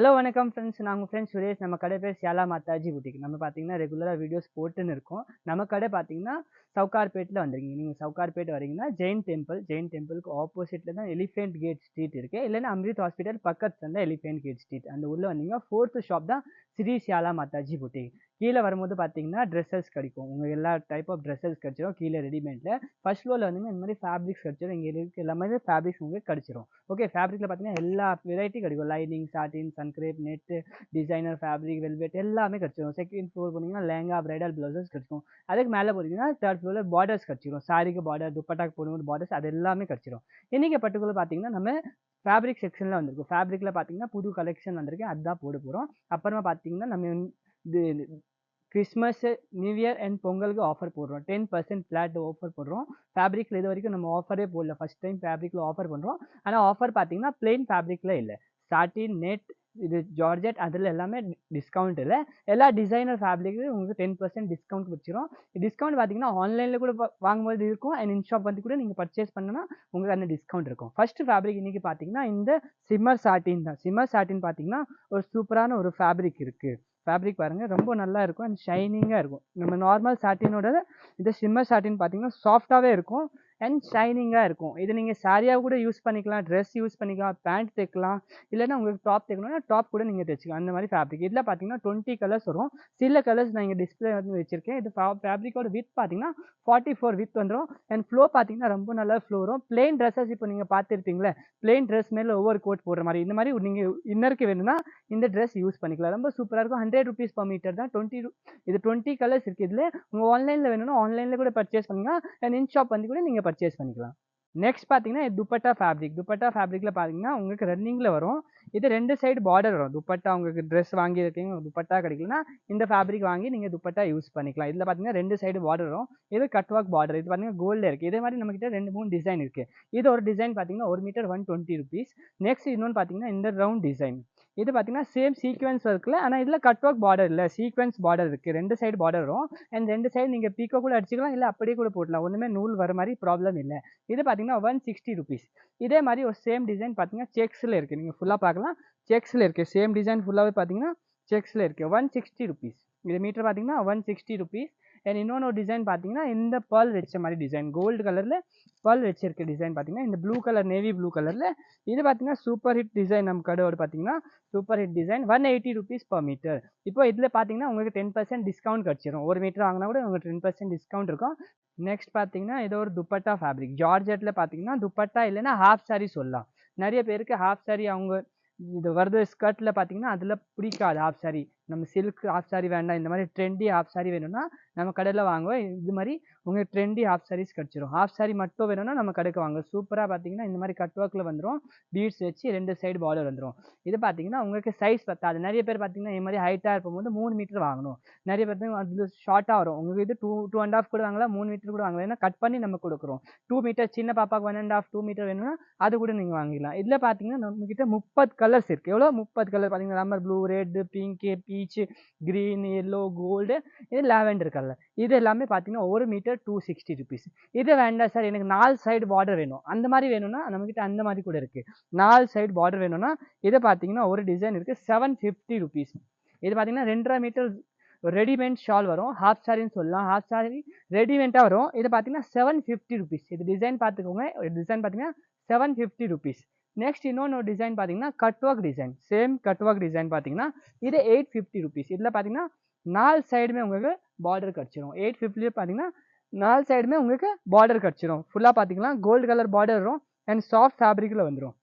Hello வணக்கம் friends. நான் உங்கள் ஃப்ரெண்ட்ஸ் சுரேஷ். நம்ம கடை பேர் ஷியாலா மாதாஜி புட்டிக். நம்ம பார்த்தீங்கன்னா ரெகுலராக வீடியோஸ் போட்டுன்னு இருக்கோம். நம்ம கடை பார்த்தீங்கன்னா சவுகார்பேட்டில் வந்துருக்கீங்க. நீங்கள் சவுகார்பேட் வரீங்கன்னா ஜெயின் டெம்பிளுக்கு ஆப்போசிட்டில் தான் எலிஃபென்ட் கேட் ஸ்ட்ரீட் இருக்குது. இல்லைன்னா அம்ரித் ஹாஸ்பிட்டல் பக்கத்தில் தான் எலிஃபென்ட் கேட் ஸ்ட்ரீட். அந்த உள்ளே வந்தீங்கன்னா 4th ஷாப் தான் ஸ்ரீ ஷியாலா மாதாஜி புட்டிக். கீழே வரும்போது பார்த்தீங்கன்னா ட்ரெஸ்ஸஸ் கிடைக்கும். உங்களுக்கு எல்லா டைப் ஆஃப் ட்ரெஸ்ஸஸ் கிடைச்சிடும். கீழே ரெடிமேடில் ஃபர்ஸ்ட் ஃப்ளோரில் வந்தீங்கன்னா இந்த மாதிரி ஃபேப்ரிக்ஸ் கிடைச்சிடும். இங்கே இருக்க எல்லாமே ஃபேப்ரிக்ஸ் உங்களுக்கு கிடைச்சிடும். ஓகே, ஃபேப்ரிக்கில் பார்த்தீங்கன்னா எல்லா வெரைட்டி கிடைக்கும். லைனிங், சாட்டின், சன்க்ரேப், நெட்டு, டிசைனர் ஃபேப்ரிக், வெல்வெட் எல்லாமே கிடைச்சிடும். செகண்ட் ஃப்ளோர் போனீங்கன்னா லெஹங்கா, பிரைடல் ப்ளவுசஸ் கிடைக்கும். அதுக்கு மேலே போனீங்கன்னா தேர்ட் ஃப்ளோரில் பார்டர்ஸ் கிடைச்சிடும். சாரிக்கு பார்டர், துப்பட்டாக்கு போடும்போது பார்டர்ஸ் அது எல்லாமே கிடைச்சிடும். இன்னைக்கு பர்டிகுலர் பார்த்தீங்கன்னா நம்ம ஃபேப்ரிக் செக்ஷனில் வந்திருக்கும். ஃபேப்ரிக்கில் பார்த்தீங்கன்னா புது கலெக்ஷன் வந்திருக்கு, அதுதான் போட போகிறோம். அப்புறமா பார்த்தீங்கன்னா நம்ம இது கிறிஸ்மஸ், நியூ இயர் அண்ட் பொங்கலுக்கு ஆஃபர் போடுறோம். 10% ஃப்ளாட் ஆஃபர் போடுறோம். ஃபேப்ரிக்கில் இது வரைக்கும் நம்ம ஆஃபரே போடல. ஃபர்ஸ்ட் டைம் ஃபேப்ரிக்கில் ஆஃபர் பண்ணுறோம். ஆனால் ஆஃபர் பார்த்தீங்கன்னா பிளெயின் ஃபேப்ரிக்கில் இல்லை. சாட்டின், நெட், இது ஜார்ஜெட் அதில் எல்லாமே டிஸ்கவுண்ட் இல்லை. எல்லா டிசைனர் ஃபேப்ரிக்கு உங்களுக்கு 10% டிஸ்கவுண்ட் வச்சிரும். டிஸ்கவுண்ட் பார்த்தீங்கன்னா ஆன்லைனில் கூட வாங்கும்போது இருக்கும். அண்ட் இன்ஷாப் வந்து கூட நீங்கள் பர்ச்சேஸ் பண்ணனா உங்களுக்கு அந்த டிஸ்கவுண்ட் இருக்கும். ஃபர்ஸ்ட் ஃபேப்ரிக் இன்னைக்கு பார்த்தீங்கன்னா இந்த சிம்மர் சாட்டின் தான். சிம்மர் சாட்டின் பார்த்தீங்கன்னா ஒரு சூப்பரான ஒரு ஃபேப்ரிக் இருக்குது. ஃபேப்ரிக் பாருங்கள், ரொம்ப நல்லா இருக்கும் அண்ட் ஷைனிங்காக இருக்கும். நம்ம நார்மல் சாட்டினோட இந்த சிம்மர் சாட்டின் பார்த்தீங்கன்னா சாஃப்டாகவே இருக்கும் அண்ட் ஷைனிங்காக இருக்கும். இது நீங்கள் சாரியாக கூட யூஸ் பண்ணிக்கலாம், ட்ரெஸ் யூஸ் பண்ணிக்கலாம், பேண்ட் தைக்கலாம், இல்லைன்னா உங்களுக்கு டாப் தைக்கணும்னா டாப் கூட நீங்கள் தைச்சிக்கலாம். அந்த மாதிரி ஃபேப்ரிக். இதில் பார்த்தீங்கன்னா 20 கலர்ஸ் வரும். சில கலர்ஸ் நான் இங்கே டிஸ்பிளே வந்து வச்சிருக்கேன். இது ஃபேப்ரிக்கோட வித் பார்த்தீங்கன்னா 44 வித் வந்துடும். அண்ட் ஃப்ளோ பார்த்தீங்கன்னா ரொம்ப நல்லா ஃப்ளோ வரும். பிளெயின் ட்ரெஸ்ஸஸ் இப்போ நீங்கள் பார்த்துருப்பீங்களே, பிளெயின் ட்ரெஸ் மேலே ஒவ்வொரு கோட் போடுற மாதிரி இந்த மாதிரி நீங்கள் இன்னருக்கு வேணும்னா இந்த ட்ரெஸ் யூஸ் பண்ணிக்கலாம். ரொம்ப சூப்பராக இருக்கும். 100 rupees per மீட்டர் தான். இது 20 கலர்ஸ் இருக்குது. இதில் உங்கள் ஆன்லைனில் வேணும்னா ஆன்லைனில் கூட பர்ச்சேஸ் பண்ணுங்கள். அண்ட் இன் ஷாப் வந்து கூட நீங்கள் பர்ச்சேஸ் பண்ணிக்கலாம். நெக்ஸ்ட் பார்த்தீங்கன்னா துப்பட்டா ஃபேப்ரிக். துப்பட்டா ஃபேப்ரிக்கில் பார்த்தீங்கன்னா உங்களுக்கு ரன்னிங்கில் வரும். இது 2 சைடு பார்டர் வரும். துப்பட்டா உங்களுக்கு ட்ரெஸ் வாங்கியிருக்கீங்க, துப்பட்டா கிடைக்கலனா இந்த ஃபேப்ரிக் வாங்கி நீங்கள் துப்பட்டா யூஸ் பண்ணிக்கலாம். இதில் பார்த்தீங்கன்னா 2 சைடு பார்டர் வரும். இது கட் ஒர்க் பார்டர். இது பார்த்தீங்கன்னா கோல்டில் இருக்குது. இதே மாதிரி நம்மக்கிட்ட 2-3 டிசைன் இருக்குது. இது ஒரு டிசைன் பார்த்தீங்கன்னா 1 மீட்டர் 120 rupees. நெக்ஸ்ட் இன்னொன்று பார்த்தீங்கன்னா இந்த ரவுண்ட் டிசைன். இது பார்த்தீங்கன்னா சேம் சீக்வன்ஸ் இருக்குல்ல, ஆனால் இதில் கட் ஒர்க் பார்டர் இல்லை, சீக்வன்ஸ் பார்டர் இருக்குது. 2 சைடு பார்டர் வரும். அண்ட் 2 சைடு நீங்கள் பீக்கோ கூட அடிச்சுக்கலாம், இல்லை அப்படியே கூட போடலாம். ஒன்றுமே நூல் வர மாதிரி ப்ராப்ளம் இல்லை. இது பார்த்தீங்கன்னா 160 rupees. இதே மாதிரி ஒரு சேம் டிசைன் பார்த்தீங்கன்னா செக்ஸில் இருக்குது. நீங்கள் ஃபுல்லாக பார்க்கலாம், செக்ஸில் இருக்குது. சேம் டிசைன் ஃபுல்லாகவே பார்த்தீங்கன்னா செக்ஸில் இருக்குது. 160 rupees. இது மீட்டர் பார்த்தீங்கன்னா 160 rupees. அண்ட் இன்னொன்று டிசைன் பார்த்தீங்கன்னா இந்த பேர்ல் வச்ச மாதிரி டிசைன், கோல்டு கலரில் பேர்ல் வச்சிருக்க டிசைன் பார்த்தீங்கன்னா இந்த ப்ளூ கலர், நேவி ப்ளூ கலரில். இது பார்த்தீங்கன்னா சூப்பர் ஹிட் டிசைன். நம்ம கடையோட பார்த்தீங்கன்னா super hit design. 180 rupees per metre. இப்போ இதில் பார்த்தீங்கன்னா உங்களுக்கு 10% டிஸ்கவுண்ட் கிடச்சிரும். 1 மீட்டர் வாங்கினா கூட உங்களுக்கு 10% டிஸ்கவுண்ட் இருக்கும். நெக்ஸ்ட் பார்த்தீங்கன்னா இது ஒரு துப்பட்டா ஃபேப்ரிக். ஜார்ஜெட்டில் பார்த்தீங்கன்னா துப்பட்டா இல்லைன்னா ஹாஃப் சாரி சொல்லலாம். நிறைய பேருக்கு ஹாஃப் சாரி அவங்க இது வருது ஸ்கர்ட்டில் பார்த்தீங்கன்னா அதில் பிடிக்காது ஹாஃப் சாரி. நம்ம சில்க் ஹாஃப் சாரி வேண்டாம், இந்த மாதிரி ட்ரெண்டி ஹாஃப் சாரி வேணும்னா நம்ம கடையில் வாங்குவோம். இது மாதிரி உங்களுக்கு ட்ரெண்டி ஹாஃப் சாரீஸ் கிடச்சிரும். ஹாஃப் சாரி மட்டும் வேணும்னா நம்ம கடைக்கு வாங்க. சூப்பராக பார்த்தீங்கன்னா இந்த மாதிரி கட் ஒர்க்கில் வந்துடும். பீட்ஸ் வச்சு 2 சைடு பார்டர் வந்துடும். இது பார்த்தீங்கன்னா உங்களுக்கு சைஸ் பத்தாது. நிறைய பேர் பார்த்தீங்கன்னா இது மாதிரி ஹைட்டாக இருக்கும்போது 3 மீட்டர் வாங்கணும். நிறைய பேர் அது ஷார்ட்டாக வரும். உங்களுக்கு இது 2.5 கூட வாங்கலாம், 3 மீட்டர் கூட வாங்கலாம். ஏன்னா கட் பண்ணி நம்ம கொடுக்குறோம். 2 மீட்டர் சின்ன பாப்பாக்கு 1.5 2 மீட்டர் வேணும்னா அது கூட நீங்கள் வாங்கிக்கலாம். இதில் பார்த்தீங்கன்னா நம்மக்கிட்ட 30 கலர்ஸ் இருக்குது. எவ்வளோ 30 கலர் பார்த்தீங்கன்னா ரம்மர் blue, red, pink, peach, green, yellow, gold, இது லாவெண்டர் கலர். இது எல்லாமே பார்த்தீங்கன்னா 1 மீட்டர் 260 rupees. இது வேண்டாம் சார், எனக்கு 4 சைடு பார்டர் வேணும், அந்த மாதிரி வேணும்னா நம்மக்கிட்ட அந்த மாதிரி கூட இருக்குது. 4 சைடு பார்டர் வேணும்னா இதை பார்த்தீங்கன்னா ஒரு டிசைன் இருக்குது 750 rupees. இது பார்த்தீங்கன்னா 2.5 மீட்டர் ரெடிமேட் ஷால் வரும். ஹாஃப் சாரின்னு சொல்லலாம். ஹாஃப் சாரி ரெடிமேட்டாக வரும். இது பார்த்தீங்கன்னா 750 rupees. இது டிசைன் பார்த்துக்கோங்க. டிசைன் பார்த்தீங்கன்னா 750 rupees. நெக்ஸ்ட் இன்னொன்று டிசைன் பார்த்தீங்கன்னா cut work design. Same cut work design பார்த்தீங்கன்னா இது 850 rupees. இதில் பார்த்தீங்கன்னா 4 சைடுமே உங்களுக்கு பார்டர் கிடச்சிரும். 850 பார்த்தீங்கன்னா 4 சைடுமே உங்களுக்கு பார்டர் கிடச்சிரும். ஃபுல்லாக பார்த்தீங்கன்னா கோல்டு கலர் பார்டர் வரும் அண்ட் சாஃப்ட் ஃபேப்ரிக்கில் வந்துடும்.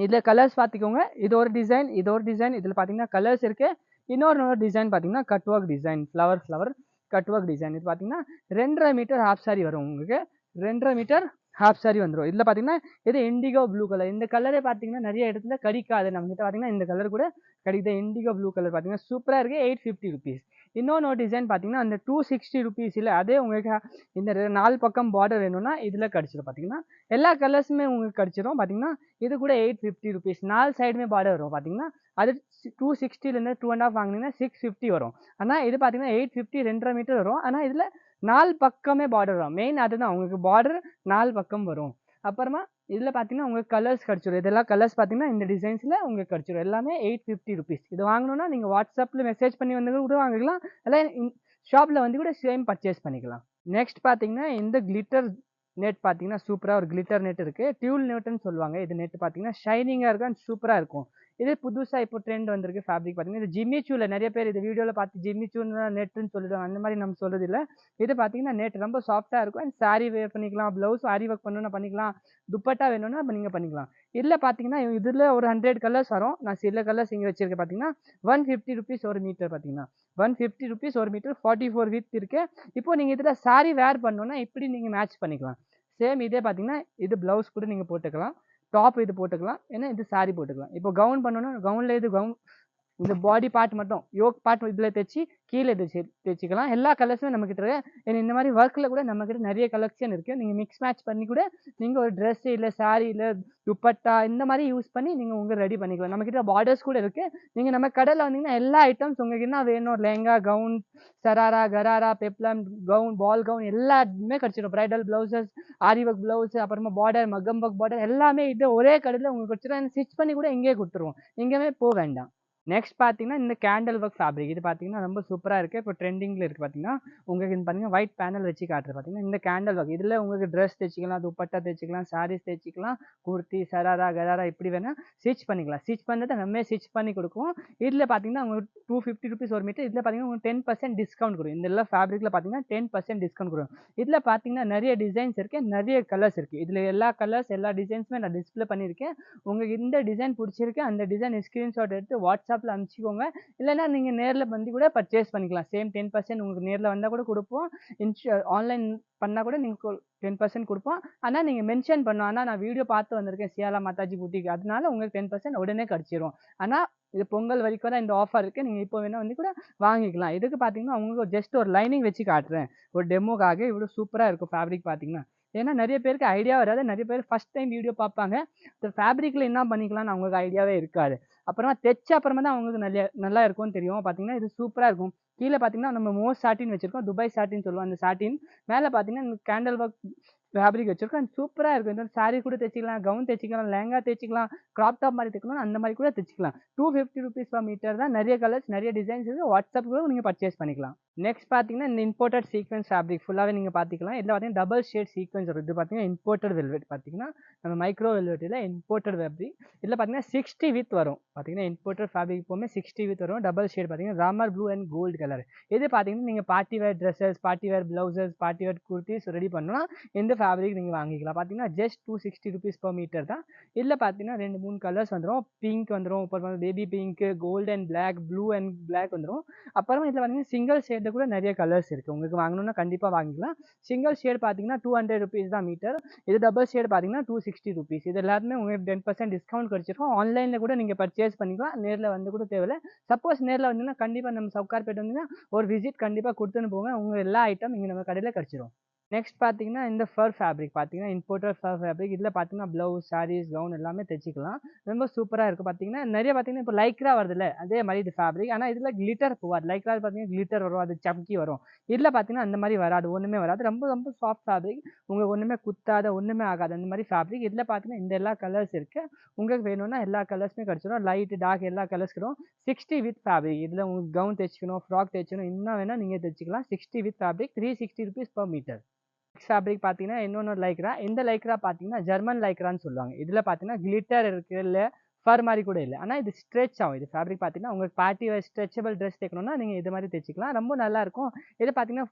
இதில் கலர்ஸ் பார்த்துக்கோங்க. இது ஒரு டிசைன், இது ஒரு டிசைன். இதில் பார்த்தீங்கன்னா கலர்ஸ் இருக்குது. இன்னொரு டிசைன் பார்த்தீங்கன்னா cut work design, flower cut work design. இது பார்த்தீங்கன்னா 2.5 மீட்டர் ஹாஃப் சாரி வரும். உங்களுக்கு 2.5 மீட்டர் ஹாஃப் சாரி வந்துடும். இதில் பார்த்தீங்கன்னா இது இண்டிகோ ப்ளூ கலர். இந்த கலரே பார்த்தீங்கன்னா நிறைய இடத்துல கிடைக்காது. நம்மகிட்ட பார்த்தீங்கன்னா இந்த கலர் கூட கிடைக்குது. இண்டிகோ ப்ளூ கலர் பார்த்தீங்கன்னா சூப்பராக இருக்குது. 850 rupees. இன்னொன்று டிசைன் பார்த்தீங்கன்னா அந்த 260 rupees இல்லை, அதே உங்களுக்கு இந்த 4 பக்கம் பார்டர் வேணும்னா இதில் கிடச்சிடும். பார்த்தீங்கன்னா எல்லா கலர்ஸுமே உங்களுக்கு கிடச்சிரும். பார்த்தீங்கன்னா இது கூட 850 rupees. 4 சைடுமே பார்டர் வரும். பார்த்தீங்கன்னா அது 260லேருந்து 2.5 வாங்கினீங்கன்னா 650 வரும். ஆனால் இது பார்த்தீங்கன்னா 850 2.5 மீட்டர் வரும். ஆனால் இதில் 4 பக்கமே பார்டர் வரும். மெயின் அதுதான் உங்களுக்கு பார்டர் 4 பக்கம் வரும். அப்புறமா இதில் பார்த்தீங்கன்னா உங்களுக்கு கலர்ஸ் கிடச்சிடும். இதெல்லாம் கலர்ஸ் பார்த்தீங்கன்னா இந்த டிசைன்ஸில் உங்களுக்கு கிடச்சிடும். எல்லாமே 850 rupees. இது வாங்கணும்னா நீங்கள் வாட்ஸ்அப்பில் மெசேஜ் பண்ணி வந்து கூட வாங்கிக்கலாம். இல்லை ஷாப்பில் வந்து கூட சேம் பர்ச்சேஸ் பண்ணிக்கலாம். நெக்ஸ்ட் பார்த்தீங்கன்னா இந்த கிளிட்டர் நெட் பார்த்தீங்கன்னா சூப்பராக ஒரு கிளிட்டர் நெட் இருக்குது. டியூல் நெட்டுன்னு சொல்லுவாங்க. இது நெட் பார்த்தீங்கன்னா ஷைனிங்காக இருக்கும் அண்ட் சூப்பராக இருக்கும். இது புதுசாக இப்போ ட்ரெண்ட் வந்திருக்கு ஃபேப்ரிக் பார்த்தீங்கன்னா இது ஜிம்மி சூவில் நிறைய பேர் இது வீடியோவில் பார்த்து ஜிம்மி சூன்னு நெட்டுன்னு சொல்லிடுவாங்க. அந்த மாதிரி நம்ம சொல்கிறது இல்லை. இது பார்த்தீங்கன்னா நெட் ரொம்ப சாஃப்டாக இருக்கும் அண்ட் சாரீ வேர் பண்ணிக்கலாம், ப்ளவுஸ் ஆரி ஒர்க் பண்ணணும்னா பண்ணிக்கலாம், துப்பட்டா வேணும்னா அப்போ நீங்கள் பண்ணிக்கலாம். இதில் பார்த்தீங்கன்னா இதில் ஒரு 100 கலர்ஸ் வரும். நான் சில கலர்ஸ் இங்கே வச்சிருக்கேன் பார்த்தீங்கன்னா 150 rupees ஒரு மீட்டர் பார்த்தீங்கன்னா 150 rupees ஒரு மீட்டர் 44 வித் இருக்கு. இப்போ நீங்கள் இதில் சாரீ வேர் பண்ணணும்னா இப்படி நீங்கள் மேட்ச் பண்ணிக்கலாம். சேம் இதே பார்த்தீங்கன்னா இது ப்ளவுஸ் கூட நீங்கள் போட்டுக்கலாம், டாப் இது போட்டுக்கலாம், ஏன்னா இது சாரீ போட்டுக்கலாம். இப்போ கவுன் பண்ணணும்னா கவுனில் இது கவுன் இந்த பாடி பார்ட் மட்டும் யோக் பார்ட் இதில் தைச்சி கீழே தைச்சிக்கலாம். எல்லா கலர்ஸுமே நம்மக்கிட்ட இருக்கு. ஏன்னா இந்த மாதிரி ஒர்க்கில் கூட நம்மக்கிட்ட நிறைய கலெக்ஷன் இருக்குது. நீங்கள் மிக்ஸ் மேட்ச் பண்ணி கூட நீங்கள் ஒரு ட்ரெஸ்ஸு இல்லை சாரீ இல்லை துப்பட்டா இந்த மாதிரி யூஸ் பண்ணி நீங்கள் உங்கள் ரெடி பண்ணிக்கலாம். நம்மக்கிட்ட பார்டர்ஸ் கூட இருக்குது. நீங்கள் நம்ம கடையில் வந்தீங்கன்னா எல்லா ஐட்டம்ஸ் உங்களுக்கு என்ன வேணும், lehenga, gown, sharara, gharara, peplum, gown, ball gown எல்லாமே கிடச்சிடும். Bridal blouses, aari work blouse, அப்புறமா பார்டர், மக்கம் ஒர்க் பார்டர் எல்லாமே இது ஒரே கடையில் உங்களுக்கு கிடச்சிடும். ஸ்டிச் பண்ணி கூட இங்கேயே கொடுத்துருவோம். எங்கேயுமே போக வேண்டாம். நெக்ஸ்ட் பார்த்தீங்கன்னா இந்த கேண்டில் ஒர்க் ஃபேப்ரிக் இது பார்த்தீங்கன்னா ரொம்ப சூப்பராக இருக்குது. இப்போ ட்ரெண்டிங்கில் இருக்குது பார்த்தீங்கன்னா உங்களுக்கு இது பார்த்தீங்கன்னா ஒயிட் பேனல் வச்சு காட்டுறது பார்த்தீங்கன்னா இந்த கேண்டில் ஒர்க். இதில் உங்களுக்கு ட்ரெஸ் தைச்சிக்கலாம், துப்பட்டா தைச்சிக்கலாம், சாரீஸ் தைச்சிக்கலாம், குர்த்தி, சராரா, கராரா இப்படி வேணால் ஸ்டிச் பண்ணிக்கலாம். ஸ்டிச் பண்ணுறதை நம்ம ஸ்டிச் பண்ணி கொடுக்குவோம். இதில் பார்த்தீங்கன்னா உங்களுக்கு 250 rupees ஒரு மீட்டர். இதில் பார்த்தீங்கன்னா உங்களுக்கு 10% டிஸ்கவுண்ட் கொடுக்கும். இந்த எல்லாம் ஃபேப்ரிக்கில் பார்த்தீங்கன்னா 10% டிஸ்கவுண்ட் கொடுக்கும். இதில் பார்த்தீங்கன்னா நிறைய டிசைன்ஸ் இருக்குது, நிறைய கலர்ஸ் இருக்குது. இதில் எல்லா கலர்ஸ் எல்லா டிசைன்ஸுமே நான் டிஸ்பிளே பண்ணியிருக்கேன். உங்களுக்கு இந்த டிசைன் பிடிச்சிருக்கு அந்த டிசைன் ஸ்க்ரீன்ஷாட் எடுத்து வாட்ஸ்அப்பில் அனுப்பிச்சிக்கோங்க. இல்லைன்னா நீங்கள் நேரில் வந்து கூட பர்ச்சேஸ் பண்ணிக்கலாம். சேம் 10% உங்களுக்கு நேரில் வந்தால் கூட கொடுப்போம். ஆன்லைன் பண்ணால் கூட நீங்கள் 10% கொடுப்போம். ஆனால் நீங்கள் மென்ஷன் பண்ணணும், ஆனால் நான் வீடியோ பார்த்து வந்திருக்கேன் சியாலா மாதாஜி பூட்டிக், அதனால உங்களுக்கு 10% உடனே கிடச்சிரும். ஆனால் இது பொங்கல் வரைக்கும் தான் இந்த ஆஃபர் இருக்குது. நீங்கள் இப்போ வேணால் வந்து கூட வாங்கிக்கலாம். இதுக்கு பார்த்தீங்கன்னா உங்களுக்கு ஜஸ்ட் ஒரு லைனிங் வச்சு காட்டுறேன் ஒரு டெமோக்காக. இவ்வளோ சூப்பராக இருக்கும் ஃபேப்ரிக் பார்த்தீங்கன்னா. ஏன்னா நிறைய பேருக்கு ஐடியா வராது. நிறைய பேர் ஃபஸ்ட் டைம் வீடியோ பார்ப்பாங்க. இந்த ஃபேப்ரிக்கில் என்ன பண்ணிக்கலாம்னு அவங்களுக்கு ஐடியாவே இருக்காது. அப்புறமா தைச்ச அப்புறமா தான் அவங்களுக்கு நல்லா இருக்கும்னு தெரியும். பார்த்தீங்கன்னா இது சூப்பராக இருக்கும். கீழே பார்த்தீங்கன்னா நம்ம மோஸ்ட் சாட்டின் வச்சிருக்கோம், துபாய் சாட்டின் சொல்லுவோம். அந்த சாட்டின் மேலே பார்த்தீங்கன்னா இந்த கேண்டில் ஒர்க் ஃபேப்ரிக் வச்சிருக்கோம். சூப்பராக இருக்கும். இந்த சாரீ கூட தைச்சிக்கலாம், கவுன் தைச்சிக்கலாம், லெஹங்கா தைச்சிக்கலாம், கிராப் டாப் மாதிரி தைக்கணும் அந்த மாதிரி கூட தைச்சிக்கலாம். 250 rupees per மீட்டர் தான். நிறைய கலர்ஸ் நிறைய டிசைன்ஸ் இருக்குது. வாட்ஸ்அப் கூட நீங்கள் பர்ச்சேஸ் பண்ணிக்கலாம். நெக்ஸ்ட் பார்த்தீங்கன்னா இந்த இம்போர்ட்டட் சீக்வன்ஸ் ஃபேப்ரிக் ஃபுல்லாகவே நீங்கள் பார்த்துக்கலாம். இதில் பார்த்தீங்கன்னா டபுள் ஷேட் சீக்வன்ஸ் வரும். இது பார்த்தீங்கன்னா இம்போர்ட்டட் வெல்வெட் பார்த்தீங்கன்னா நம்ம மைக்ரோ வெல்வெட்டில் இம்போர்ட்டட் ஃபேப்ரிக். இதில் பார்த்தீங்கன்னா 60 வித் வரும். பார்த்தீங்கன்னா இம்போர்ட்டட் ஃபேப்ரிக் எப்போவுமே 60 வித் வரும். டபுள் ஷேட் பார்த்தீங்கன்னா Ramar blue and gold colour. இது பார்த்தீங்கன்னா நீங்கள் party wear dresses, party wear blouses, party wear kurtis ready பண்ணலாம். இந்த ஃபேப்ரிக் நீங்கள் வாங்கிக்கலாம். பார்த்தீங்கன்னா ஜஸ்ட் 260 rupees per மீட்டர் தான். இதில் பார்த்தீங்கன்னா 2-3 கலர்ஸ் வந்துடும். பிங்க் வந்துடும், அப்புறம் baby pink, gold and black, blue and black வந்துடும். அப்புறமா இதில் பார்த்தீங்கன்னா சிங்கிள் ஷேட் கூட நிறைய கலர்ஸ் இருக்குது. உங்களுக்கு வாங்கணும்னா கண்டிப்பாக வாங்கிக்கலாம். சிங்கிள் ஷேட் பார்த்தீங்கன்னா 200 rupees தான் மீட்டர். இது டபுள் ஷேட் பார்த்தீங்கன்னா 260 rupees. இது எல்லாத்துமே உங்களுக்கு 10% டிஸ்கவுண்ட் கிடச்சிருக்கும். ஆன்லைனில் கூட நீங்கள் பர்ச்சேஸ் பண்ணிக்கலாம். நேரில் வந்து கூட தேவையில்லை. சப்போஸ் நேரில் வந்தீங்கன்னா கண்டிப்பாக நம்ம சவுகார்பேட் வந்தீங்கன்னா ஒரு விசிட் கண்டிப்பாக கொடுத்துன்னு போங்க. உங்கள் எல்லா ஐட்டம் இங்கே நம்ம கடையில் கிடச்சிரும். நெக்ஸ்ட் பார்த்தீங்கன்னா இந்த ஃபர் ஃபேப்ரிக் பார்த்தீங்கன்னா இம்போர்ட்டட் ஃபர் ஃபேப்ரிக். இதில் பார்த்தீங்கன்னா ப்ளவுஸ், சாரீஸ், கவுன் எல்லாமே தைச்சிக்கலாம். ரொம்ப சூப்பராக இருக்குது. பார்த்தீங்கன்னா நிறைய பார்த்தீங்கன்னா இப்போ லைக்ரா வருதுல்ல அதே மாதிரி இது ஃபேப்ரிக். ஆனால் இதில் கிளிட்டர் போகாது. லைக்ரா பார்த்தீங்கன்னா கிளிட்டர் வரும், அது சம்கி வரும். இதில் பார்த்தீங்கன்னா அந்த மாதிரி வராது, ஒன்றுமே வராது. ரொம்ப ரொம்ப சாஃப்ட் ஃபேப்ரிக். உங்களுக்கு ஒன்றுமே குத்தாத, ஒன்றுமே ஆகாது அந்த மாதிரி ஃபேப்ரிக். இதில் பார்த்தீங்கன்னா இந்த எல்லா கலர்ஸ் இருக்குது. உங்களுக்கு வேணும்னா எல்லா கலர்ஸுமே கிடச்சிடும். லைட், டார்க் எல்லா கலர்ஸ் கிடைக்கும். 60 வித் ஃபேப்ரிக். இதில் உங்களுக்கு கவுன் தைச்சிக்கணும், ஃப்ராக் தைச்சிக்கணும், இன்னும் வேணால் நீங்கள் தைச்சிக்கலாம். 60 with fabric 360 rupees per metre. Fabric பார்த்தீங்கன்னா இன்னொன்று லைக்ரா. இந்த லைக்ரா பார்த்தீங்கன்னா ஜெர்மன் லைக்ரான்னு சொல்லுவாங்க. இதில் பார்த்தீங்கன்னா கிளிட்டர் இருக்குது, இல்லை ஃபர் மாதிரி கூட இல்லை. ஆனால் இது ஸ்ட்ரெச் ஆகும். இது ஃபேப்ரிக் பார்த்தீங்கன்னா உங்களுக்கு பார்ட்டி வேர் ஸ்ட்ரெச்சபிள் ட்ரெஸ் தைக்கணும்னா நீங்கள் இது மாதிரி தைச்சிக்கலாம். ரொம்ப நல்லாயிருக்கும். இது பார்த்தீங்கன்னா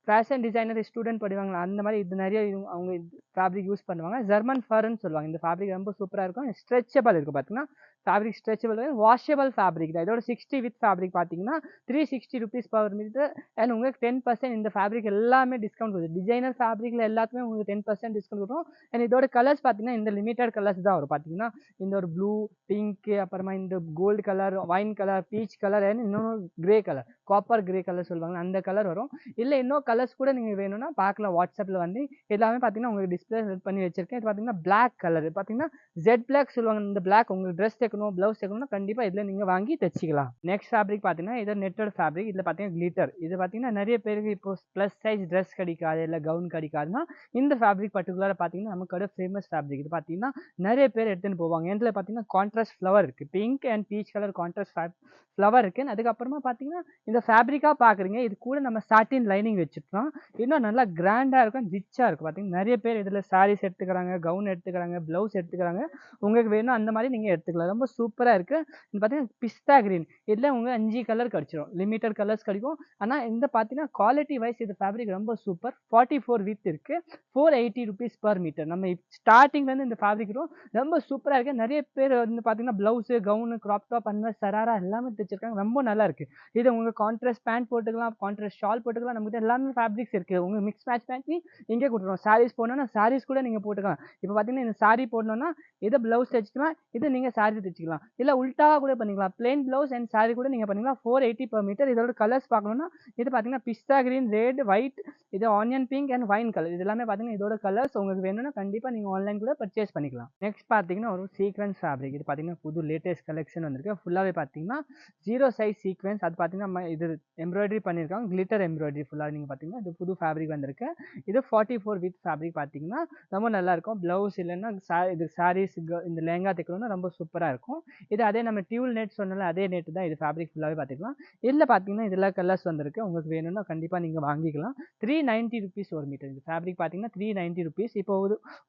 ஃபேஷன் டிசைனர் ஸ்டூடெண்ட் படிவாங்களா அந்த மாதிரி இது நிறைய அவங்க ஃபேப்ரிக் யூஸ் பண்ணுவாங்க. ஜெர்மன் ஃபர்ன்னு சொல்லுவாங்க. இந்த ஃபேப்ரிக் ரொம்ப சூப்பராக இருக்கும். ஸ்ட்ரெச்சபிள் இருக்குது. பார்த்தீங்கன்னா ஃபேப்ரிக் ஸ்ட்ரெச்சபிள், வாஷபிள் ஃபேப்ரிக் தான். இதோட 60 வித் ஃபேப்ரிக் பார்த்தீங்கன்னா 360 rupees per மீட்டர். அண்ட் உங்களுக்கு 10% இந்த ஃபேப்ரிக் எல்லாமே டிஸ்கவுண்ட் கொடுக்கும். டிசைனர் ஃபேப்ரிக்கில் எல்லாத்துக்குமே உங்களுக்கு 10% டிஸ்கவுண்ட் கொடுக்கும். அண்ட் இதோட கலர்ஸ் பார்த்தீங்கன்னா இந்த லிமிட்டட் கலர்ஸ் தான் வரும். பார்த்தீங்கன்னா இந்த ஒரு ப்ளூ, பிங்க், அப்புறமா இந்த gold colour, wine colour, peach colour, and இன்னொன்று grey colour, copper grey colour சொல்லுவாங்க அந்த கலர் வரும். இல்லை இன்னும் கலர்ஸ் கூட நீங்கள் வேணும்னா பார்க்கலாம். வாட்ஸ்அப்பில் வந்து எல்லாமே பார்த்தீங்கன்னா உங்களுக்கு டிஸ்பிளே செட் பண்ணி வச்சிருக்கேன். இது பார்த்தீங்கன்னா பிளாக் கலர். பார்த்தீங்கன்னா ஜெட் பிளாக் சொல்லுவாங்க. இந்த பிளாக் உங்களுக்கு ட்ரெஸ் தைக்கணும், ப்ளவுஸ் தைக்கணும்னா கண்டிப்பா இதுல நீங்க வாங்கி தச்சுக்கலாம். நெக்ஸ்ட் ஃபேப்ரிக் பார்த்தீங்கன்னா, இது நெட்டட் ஃபேப்ரிக். இதுல பார்த்தீங்கன்னா கிளிட்டர். இது பார்த்தீங்கன்னா நெறைய பேருக்கு இப்போ பிளஸ் சைஸ் ட்ரெஸ் கிடைக்காது, இல்ல கவுன் கிடைக்காதுன்னா, இந்த ஃபேப்ரிக் பர்ட்டிகுலரா பார்த்தீங்கன்னா, நமக்கோட ஃபேமஸ் ஃபேப்ரிக். இது பார்த்தீங்கன்னா, நெறைய பேர் எடுத்துன்னு போவாங்க. இதுல பார்த்தீங்கன்னா கான்ட்ராஸ்ட் ஃப்ளவர் இருக்கு. Pink and peach colour contrast flower இருக்கு. அதுக்கப்புறமா பார்த்தீங்கன்னா, இந்த ஃபேப்ரிக்கா பார்க்குறீங்க. இது கூட நம்ம சாட்டின் லைனிங் வச்சுட்டோம். இன்னும் நல்லா கிராண்டா இருக்கும், ரிச்சா இருக்கும். பார்த்தீங்கன்னா, நெறைய பேர் இதுல சாரீஸ் எடுத்துக்கிறாங்க, கவுன் எடுத்துக்கிறாங்க, ப்ளவுஸ் எடுத்துக்கிறாங்க. உங்களுக்கு வேணும் அந்த மாரி நீங்க எடுத்துக்கலாம். ரொம்ப சூப்பரா இருக்கு. இது பார்த்தீங்கன்னா, பிஸ்தா கிரீன். இதுல உங்களுக்கு 5 கலர் கிடைச்சிரும். லிமிட்டட் கலர்ஸ் கிடைக்கும். ஆனா இந்த பார்த்தீங்கன்னா, குவாலிட்டி வைஸ் இது ஃபேப்ரிக் ரொம்ப சூப்பர். 44 விட்த் இருக்கு. ₹480 பெர் மீட்டர். நம்ம ஸ்டார்ட்டிங்ல இருந்து இந்த ஃபேப்ரிக் ரொம்ப சூப்பரா இருக்கு. நெறைய பேர் வந்து பார்த்தீங்கன்னா, ப்ளவுஸ், கவுன், கிராப் டாப் அந்த மாரி சராரா எல்லாமே தச்சிருக்காங்க. ரொம்ப நல்லா இருக்கு. இது உங்க கான்ட்ராஸ்ட் பேண்ட் போட்டுக்கலாம், கான்ட்ராஸ்ட் ஷால் போட்டுக்கலாம். நம்மகிட்ட எல்லாமே ஃபேப்ரிக்ஸ் இருக்கு. உங்க மிக்ஸ் மேட்ச் பண்ணி இங்கே குடுத்துருவோம். சாரீஸ் போடணும்னா சாரீஸ் கூட நீங்க போட்டுக்கலாம். இப்ப பார்த்தீங்கன்னா, இந்த சாரி போடணும்னா இத ப்ளவுஸ் தச்சுக்கலாம். இத நீங்க சாரி தச்சுக்கலாம். இல்ல உல்டாவா கூட பண்ணிக்கலாம். பிளெயின் ப்ளவுஸ் அண்ட் சாரி கூட நீங்க பண்ணிக்கலாம். 480 பெர் மீட்டர். இதோட கலர்ஸ் பார்க்கணும்னா, இது பார்த்தீங்கன்னா பிஸ்தா கிரீன், ரெட், ஒயிட், இது onion pink and wine colour. இது எல்லாமே பார்த்தீங்கன்னா இதோட கலர்ஸ். உங்களுக்கு வேணும்னா கண்டிப்பா நீங்க ஆன்லைன் கூட பர்ச்சேஸ் பண்ணிக்கலாம். நெக்ஸ்ட் பார்த்தீங்கன்னா, ஒரு சீக்வென்ஸ் ஃபேப்ரிக். இது பார்த்தீங்கன்னா புது லேட்டஸ்ட் கலெக்ஷன் வந்திருக்கு. ஃபுல்லாவே பார்த்தீங்கன்னா 0 சைஸ் சீக்வென்ஸ். அது பார்த்தீங்கன்னா இது எம்ப்ராய்டரி பண்ணியிருக்காங்க. கிளிட்டர் எம்ப்ராய்டரி ஃபுல்லா நீங்க பார்த்தீங்கன்னா, இது புது ஃபேப்ரிக் வந்திருக்கு. இது 44 வித் ஃபேப்ரிக் பார்த்தீங்கன்னா, ரொம்ப நல்லா இருக்கும். ப்ளவுஸ் இல்லைன்னா இது சாரீஸ் இந்த லெஹங்கா தைக்கணும்னா ரொம்ப சூப்பரா இருக்கும். இது அதே நம்ம டியூல் நெட் சொன்னல அதே நெட் தான். இது ஃபேப்ரிக் ஃபுல்லாவே பார்த்துக்கலாம். இதுல பார்த்தீங்கன்னா இதெல்லாம் கலர்ஸ் வந்திருக்கு. உங்களுக்கு வேணும்னா கண்டிப்பா நீங்க வாங்கிக்கலாம். ₹390 ஒரு மீட்டர். இந்த ஃபேப்ரிக் பார்த்தீங்கன்னா ₹390. இப்போ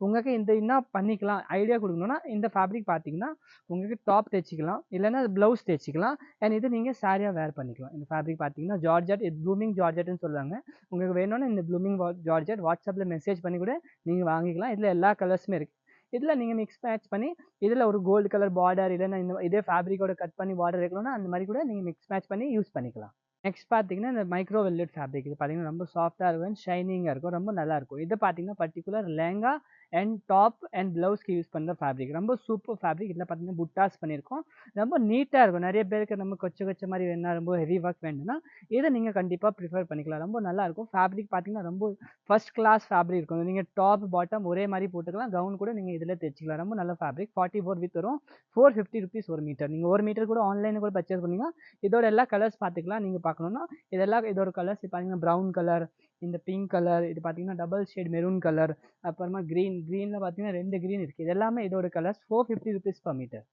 உங்களுக்கு இந்த என்ன பண்ணிக்கலாம் ஐடியா கொடுக்கணும்னா, இந்த ஃபேப்ரிக் பார்த்தீங்கன்னா உங்களுக்கு டாப் தைச்சிக்கலாம், இல்லைன்னா ப்ளவுஸ் தைச்சிக்கலாம். அண்ட் இது நீங்க சாரியா வேர் பண்ணிக்கலாம். இந்த ஃபேப்ரிக் பார்த்தீங்கன்னா ஜார்ஜெட், இது ப்ளூமிங் ஜார்ஜெட்னு சொல்றாங்க. உங்களுக்கு வேணும்னா இந்த ப்ளூமிங் ஜார்ஜெட் வாட்ஸ்அப்ல மெசேஜ் பண்ணி கூட நீங்க வாங்கிக்கலாம். இதுல எல்லா கலர்ஸுமே இருக்கு. இதுல நீங்க மிக்ஸ் மேட்ச் பண்ணி இதுல ஒரு கோல்டு கலர் பார்டர், இல்லைன்னா இந்த இதே ஃபேப்ரிக்கோட கட் பண்ணி பார்டர் வைக்கணும்னா அந்த மாதிரி கூட நீங்க மிக்ஸ் மேட்ச் பண்ணி யூஸ் பண்ணிக்கலாம். நெக்ஸ்ட் பார்த்தீங்கன்னா, இந்த மைக்ரோ வெல்வெட் ஃபேப்ரிக். இது பார்த்தீங்கன்னா ரொம்ப சாஃப்ட்டா இருக்கும், ஷைனிங்கா இருக்கும், ரொம்ப நல்லா இருக்கும். இது பார்த்தீங்கன்னா particular lehenga and top and ப்ளவுஸ்க்கு யூஸ் பண்ற ஃபேப்ரிக். ரொம்ப சூப்பர் ஃபேப்ரிக். இதுல பார்த்தீங்கன்னா புட்டாஸ் பண்ணியிருக்கோம். ரொம்ப நீட்டா இருக்கும். நிறைய பேருக்கு நம்ம கொச்ச மாதிரி வேணும்னா, ரொம்ப ஹெவி ஒர்க் வேணும்னா இதை நீங்க கண்டிப்பா ப்ரிஃபர் பண்ணிக்கலாம். ரொம்ப நல்லா இருக்கும். ஃபேப்ரிக் பார்த்தீங்கன்னா ரொம்ப ஃபர்ஸ்ட் கிளாஸ் ஃபேப்ரிக் இருக்கும். நீங்க டாப் பாட்டம் ஒரே மாதிரி போட்டுக்கலாம். கவுன் கூட நீங்க இதுல தைச்சிக்கலாம். ரொம்ப நல்ல ஃபேப்ரிக். 44 வித் வரும். ₹450 ஒரு மீட்டர். நீங்க ஒரு மீட்டர் கூட ஆன்லைன்ல கூட பர்ச்சேஸ் பண்ணீங்கன்னா இதோட எல்லா கலர்ஸ் பார்த்துக்கலாம். நீங்க பார்க்கணும்னா இதெல்லாம் இதோட கலர்ஸ் பார்த்தீங்கன்னா ப்ரௌன் கலர், இந்த பிங்க் கலர், இது பார்த்தீங்கன்னா டபுள் ஷேட் மெரூன் கலர், அப்புறமா கிரீன்ல பார்த்தீங்கன்னா 2 கிரீன் இருக்கு. இது எல்லாமே இதோட கலர்ஸ். ₹450 per metre.